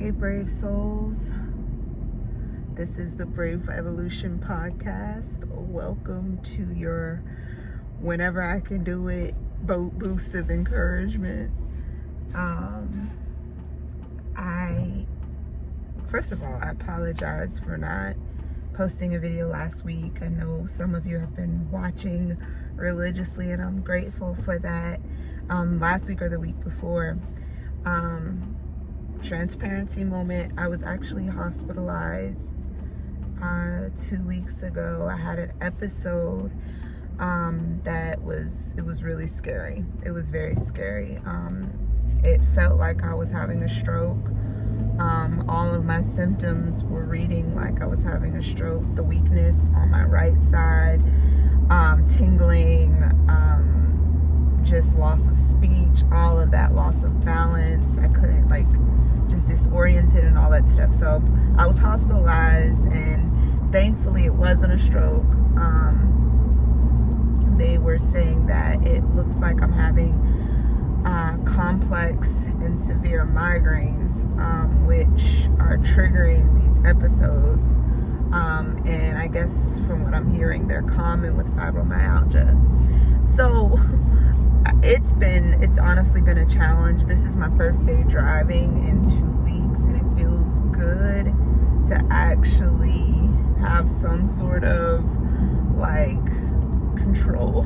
Hey, brave souls. This is the Brave Evolution podcast. Welcome to your whenever I can do it boat boost of encouragement. First of all, I apologize for not posting a video last week. I know some of you have been watching religiously, and I'm grateful for that. Last week or the week before, transparency moment, I was actually hospitalized 2 weeks ago. I had an episode that was really scary. It was very scary. It felt like I was having a stroke. All of my symptoms were reading like I was having a stroke. The weakness on my right side, tingling, just loss of speech, all of that, loss of balance. I couldn't, just disoriented and all that stuff. So I was hospitalized, and thankfully it wasn't a stroke. They were saying that it looks like I'm having complex and severe migraines, which are triggering these episodes. And I guess from what I'm hearing, they're common with fibromyalgia. So it's honestly been a challenge. This is my first day driving in 2 weeks, and it feels good to actually have some sort of control,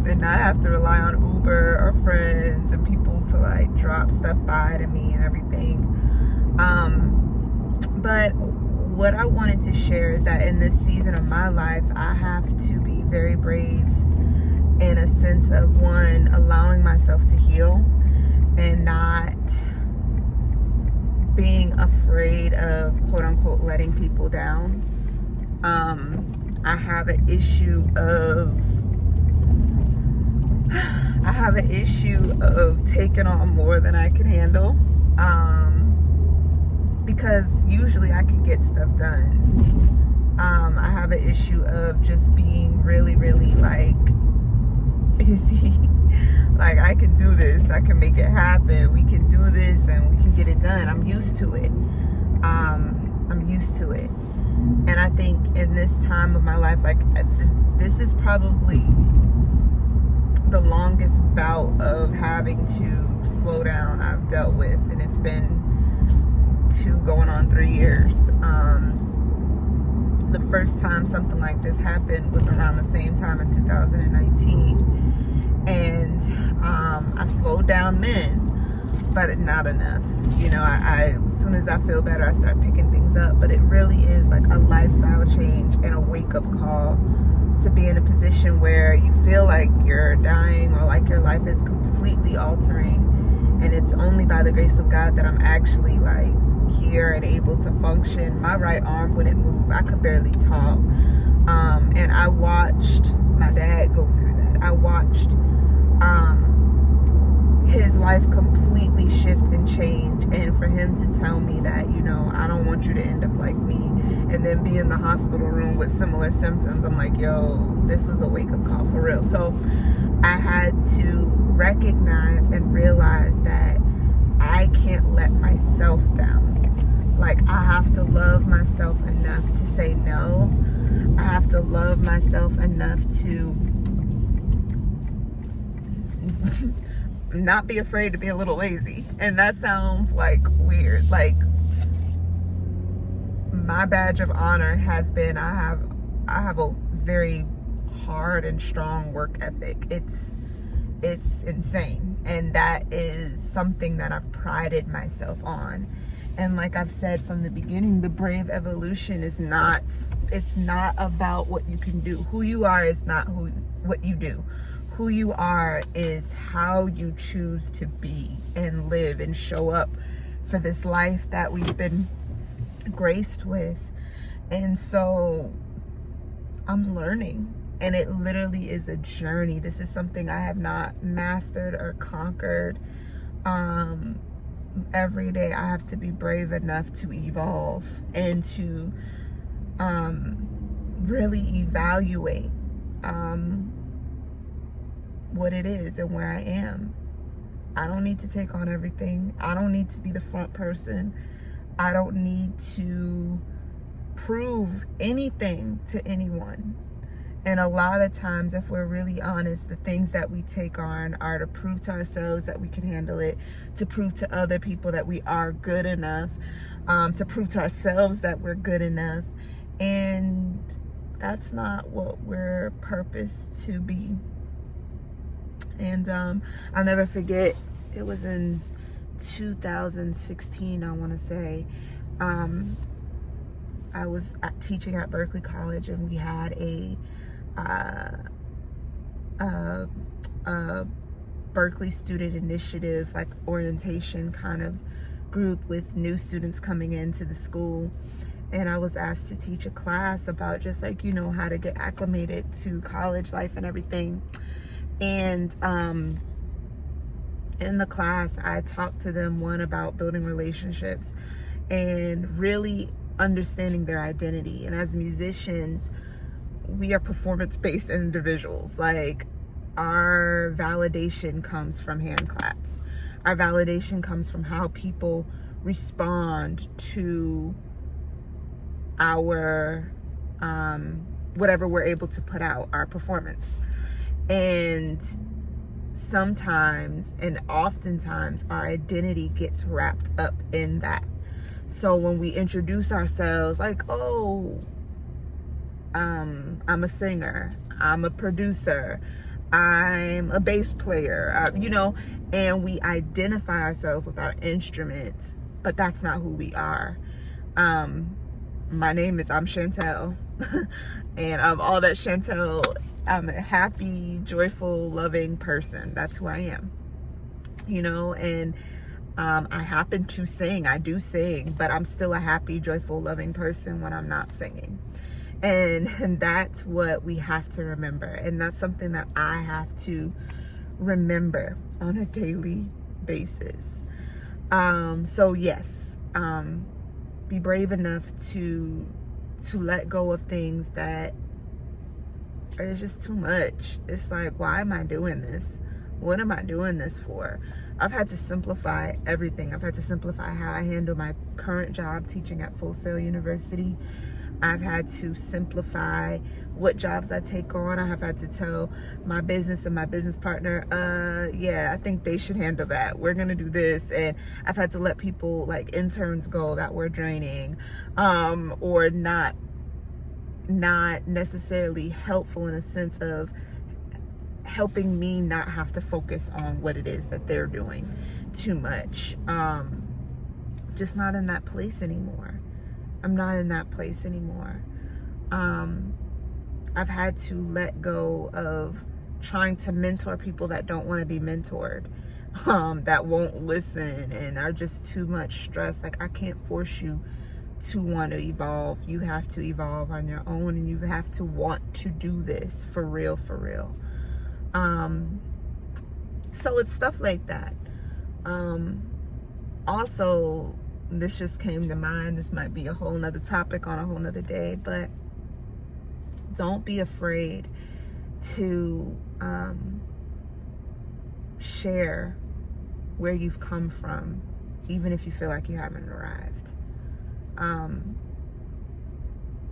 and not have to rely on Uber or friends and people to drop stuff by to me and everything. But what I wanted to share is that in this season of my life, I have to be very brave in a sense of, one, allowing myself to heal and not being afraid of quote unquote letting people down. I have an issue of taking on more than I can handle, because usually I can get stuff done. I have an issue of just being really busy. I can do this, I can make it happen, we can do this and we can get it done. I'm used to it. And I think in this time of my life, this is probably the longest bout of having to slow down I've dealt with, and it's been 2 going on 3 years. The first time something like this happened was around the same time in 2019, and I slowed down then, but not enough. I as soon as I feel better, I start picking things up. But it really is like a lifestyle change and a wake-up call to be in a position where you feel like you're dying, or like your life is completely altering, and it's only by the grace of God that I'm actually here and able to function. My right arm wouldn't move. I could barely talk. And I watched my dad go through that. I watched his life completely shift and change, and for him to tell me that, I don't want you to end up like me, and then be in the hospital room with similar symptoms, I'm like, yo, this was a wake-up call for real. So I had to recognize and realize that I can't let myself down. I have to love myself enough to say no. I have to love myself enough to not be afraid to be a little lazy. And that sounds weird. My badge of honor has been, I have a very hard and strong work ethic. It's insane. And that is something that I've prided myself on. And like I've said from the beginning, the brave evolution it's not about what you can do. Who you are is not what you do. Who you are is how you choose to be and live and show up for this life that we've been graced with. And so I'm learning, and it literally is a journey. This is something I have not mastered or conquered. Every day I have to be brave enough to evolve and to really evaluate what it is and where I am. I don't need to take on everything. I don't need to be the front person. I don't need to prove anything to anyone. And a lot of times, if we're really honest, the things that we take on are to prove to ourselves that we can handle it, to prove to other people that we are good enough, to prove to ourselves that we're good enough. And that's not what we're purposed to be. And I'll never forget, it was in 2016, I want to say. I was teaching at Berkeley College, and we had a Berkeley Student Initiative, like orientation kind of group with new students coming into the school. And I was asked to teach a class about just like, how to get acclimated to college life and everything. And in the class, I talked to them, one, about building relationships and really understanding their identity. And as musicians, we are performance-based individuals. Like, our validation comes from hand claps. Our validation comes from how people respond to our whatever we're able to put out, our performance. And sometimes, and oftentimes, our identity gets wrapped up in that. So when we introduce ourselves like, oh, I'm a singer, I'm a producer, I'm a bass player, and we identify ourselves with our instruments, but that's not who we are. My name is, I'm Chantel, and I'm all that Chantel. I'm a happy, joyful, loving person. That's who I am, and I happen to sing. I do sing, but I'm still a happy, joyful, loving person when I'm not singing. And that's what we have to remember. And that's something that I have to remember on a daily basis. So yes, be brave enough to let go of things that are just too much. It's like, why am I doing this? What am I doing this for? I've had to simplify everything. I've had to simplify how I handle my current job teaching at Full Sail University. I've had to simplify what jobs I take on. I have had to tell my business and my business partner, yeah, I think they should handle that. We're gonna do this. And I've had to let people, like interns, go that were draining, or not necessarily helpful in a sense of helping me not have to focus on what it is that they're doing too much. Just not in that place anymore. I'm not in that place anymore. I've had to let go of trying to mentor people that don't want to be mentored, that won't listen and are just too much stress. Like, I can't force you to want to evolve. You have to evolve on your own, and you have to want to do this for real, for real. So it's stuff like that. Also, this just came to mind. This might be a whole nother topic on a whole nother day, but don't be afraid to share where you've come from, even if you feel like you haven't arrived.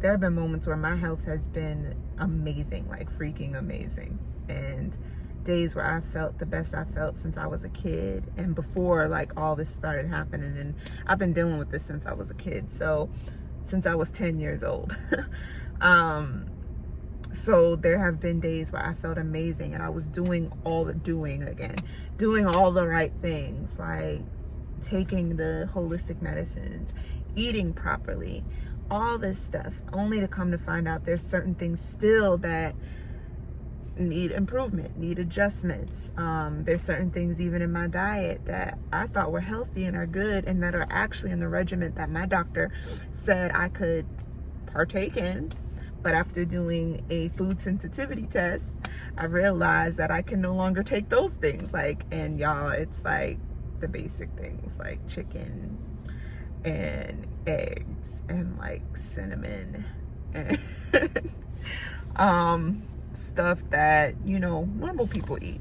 There have been moments where my health has been amazing, like freaking amazing, and days where I felt the best I felt since I was a kid, and before like all this started happening. And I've been dealing with this since I was a kid, so since I was 10 years old. So there have been days where I felt amazing, and I was doing all the right things, like taking the holistic medicines, eating properly, all this stuff, only to come to find out there's certain things still that need improvement, need adjustments. There's certain things even in my diet that I thought were healthy and are good, and that are actually in the regimen that my doctor said I could partake in. But after doing a food sensitivity test, I realized that I can no longer take those things. like, and y'all, it's like the basic things like chicken and eggs and like cinnamon and stuff that, normal people eat.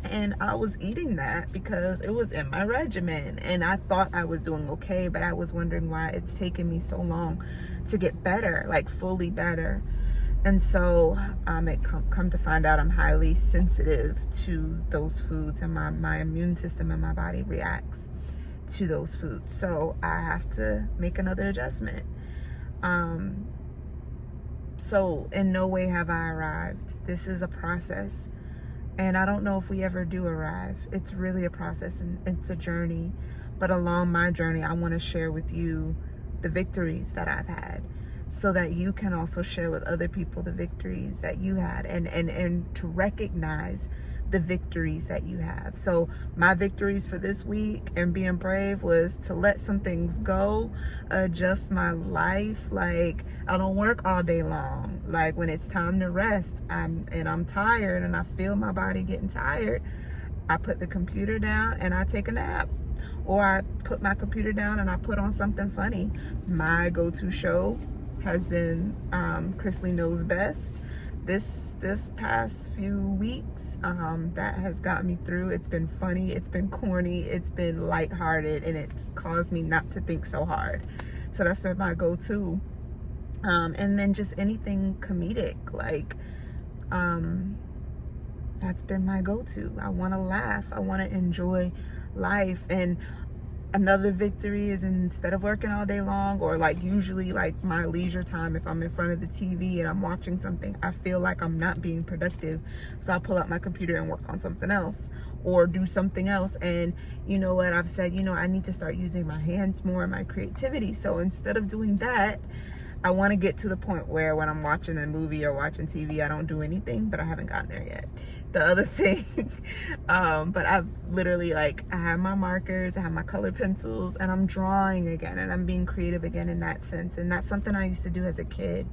And I was eating that because it was in my regimen, and I thought I was doing okay, but I was wondering why it's taken me so long to get better, like fully better. And so it come to find out I'm highly sensitive to those foods, and my immune system in my body reacts to those foods. So I have to make another adjustment. So in no way have I arrived. This is a process. And I don't know if we ever do arrive. It's really a process, and it's a journey. But along my journey, I want to share with you the victories that I've had, so that you can also share with other people the victories that you had, and to recognize the victories that you have. So my victories for this week and being brave was to let some things go, adjust my life. Like, I don't work all day long. Like, when it's time to rest, I'm tired and I feel my body getting tired, I put the computer down and I take a nap. Or I put my computer down and I put on something funny. My go-to show has been Chrisley Knows Best. This past few weeks, that has got me through. It's been funny, it's been corny, it's been lighthearted, and it's caused me not to think so hard. So that's been my go-to. And then just anything comedic, like that's been my go-to. I want to laugh, I want to enjoy life. And another victory is, instead of working all day long, or like usually like my leisure time, if I'm in front of the TV and I'm watching something, I feel like I'm not being productive. So I pull out my computer and work on something else, or do something else. And you know what, I've said, I need to start using my hands more in my creativity. So instead of doing that, I want to get to the point where when I'm watching a movie or watching TV, I don't do anything, but I haven't gotten there yet. The other thing, but I've literally, like, I have my markers, I have my color pencils, and I'm drawing again, and I'm being creative again in that sense. And that's something I used to do as a kid,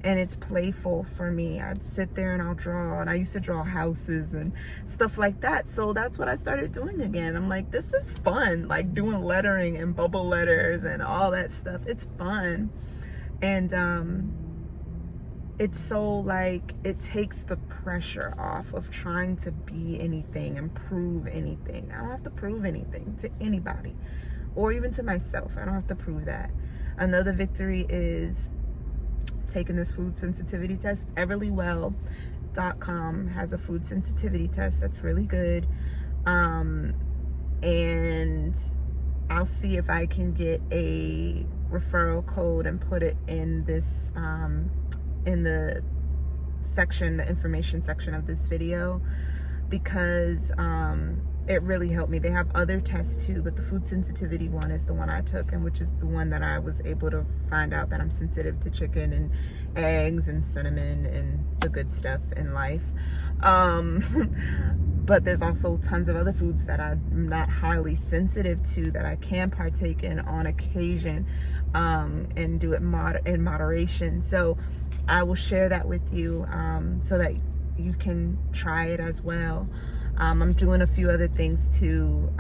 and it's playful for me. I'd sit there and I'll draw, and I used to draw houses and stuff like that. So that's what I started doing again. I'm like, this is fun, like doing lettering and bubble letters and all that stuff. It's fun. And it's so, like, it takes the pressure off of trying to be anything and prove anything. I don't have to prove anything to anybody, or even to myself. I don't have to prove that. Another victory is taking this food sensitivity test. Everlywell.com has a food sensitivity test that's really good. And I'll see if I can get a referral code and put it in this in the section, the information section of this video, because it really helped me. They have other tests too, but the food sensitivity one is the one I took, and which is the one that I was able to find out that I'm sensitive to chicken and eggs and cinnamon and the good stuff in life. But there's also tons of other foods that I'm not highly sensitive to, that I can partake in on occasion, and do it in moderation. So I will share that with you, so that you can try it as well. I'm doing a few other things to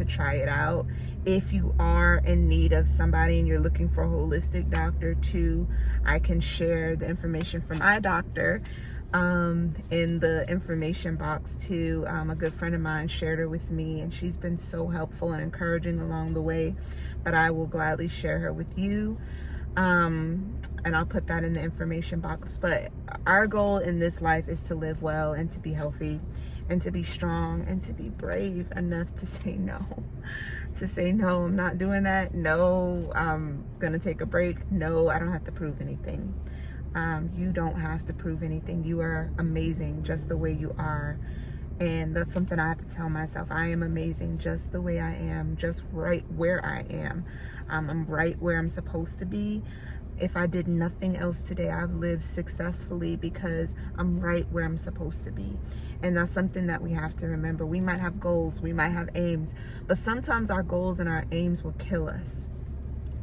try it out. If you are in need of somebody and you're looking for a holistic doctor too, I can share the information from my doctor in the information box too. A good friend of mine shared her with me, and she's been so helpful and encouraging along the way, but I will gladly share her with you. And I'll put that in the information box. But our goal in this life is to live well and to be healthy and to be strong and to be brave enough to say no. To say, no, I'm not doing that. No, I'm gonna take a break. No, I don't have to prove anything. You don't have to prove anything. You are amazing just the way you are. And that's something I have to tell myself. I am amazing just the way I am, just right where I am. I'm right where I'm supposed to be. If I did nothing else today, I've lived successfully because I'm right where I'm supposed to be. And that's something that we have to remember. We might have goals, we might have aims, but sometimes our goals and our aims will kill us.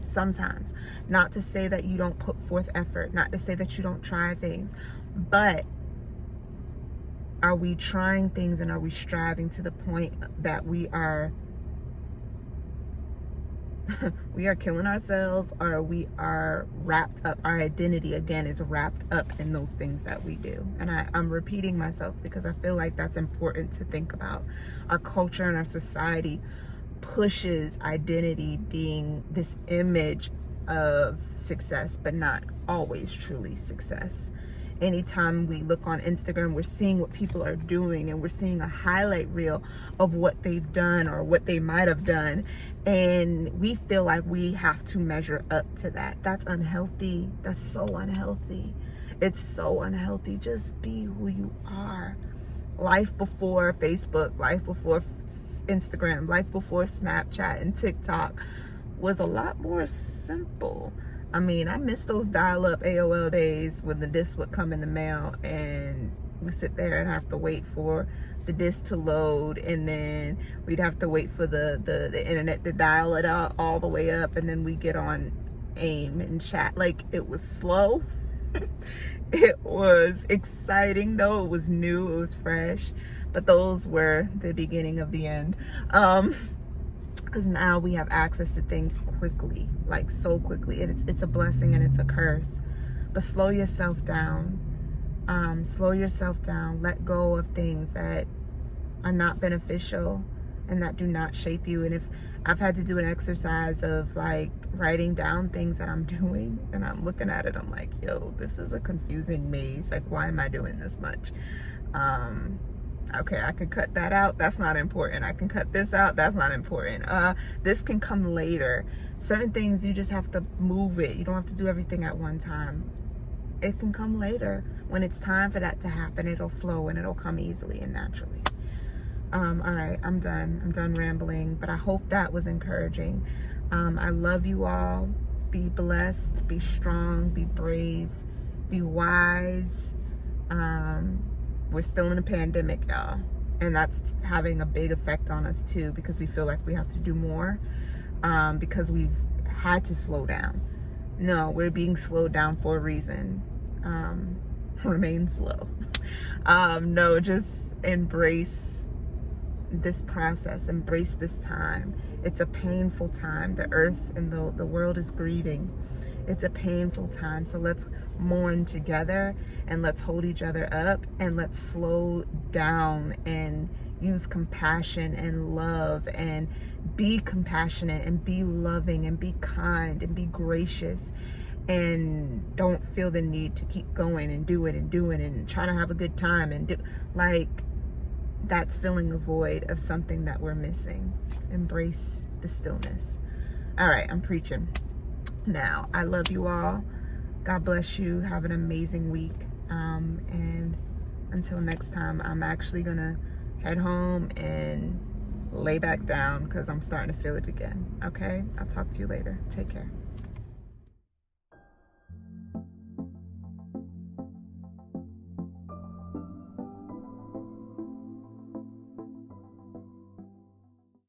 Sometimes. Not to say that you don't put forth effort, not to say that you don't try things, but are we trying things, and are we striving to the point that we are we are killing ourselves, or we are wrapped up. Our identity, again, is wrapped up in those things that we do. And I'm repeating myself because I feel like that's important to think about. Our culture and our society pushes identity being this image of success, but not always truly success. Anytime we look on Instagram, we're seeing what people are doing, and we're seeing a highlight reel of what they've done or what they might have done, and we feel like we have to measure up to that. That's unhealthy. That's so unhealthy. It's so unhealthy. Just be who you are. Life before Facebook, life before Instagram, life before Snapchat and TikTok was a lot more simple. I mean, I miss those dial-up AOL days when the disc would come in the mail and we sit there and have to wait for the disc to load, and then we'd have to wait for the internet to dial it all the way up, and then we get on AIM and chat. Like, it was slow. It was exciting though. It was new, it was fresh, but those were the beginning of the end. Because now we have access to things quickly, like so quickly. It's a blessing and it's a curse. But slow yourself down. Slow yourself down. Let go of things that are not beneficial and that do not shape you. And if I've had to do an exercise of like writing down things that I'm doing, and I'm looking at it, I'm like, yo, this is a confusing maze. Like, why am I doing this much? Okay, I can cut that out. That's not important. I can cut this out. That's not important. This can come later. Certain things, you just have to move it. You don't have to do everything at one time. It can come later. When it's time for that to happen, it'll flow and it'll come easily and naturally. All right, I'm done. I'm done rambling, but I hope that was encouraging. I love you all. Be blessed, be strong, be brave, be wise. We're still in a pandemic, y'all, and that's having a big effect on us too, because we feel like we have to do more, because we've had to slow down. No, we're being slowed down for a reason. Remain slow. No, just embrace this process, embrace this time. It's a painful time. The earth and the world is grieving. It's a painful time, so let's mourn together, and let's hold each other up, and let's slow down and use compassion and love, and be compassionate and be loving and be kind and be gracious, and don't feel the need to keep going and doing and trying to have a good time and do, like, that's filling a void of something that we're missing. Embrace the stillness. All right, I'm preaching now. I love you all. God bless you. Have an amazing week. And until next time, I'm actually gonna head home and lay back down because I'm starting to feel it again. Okay? I'll talk to you later. Take care.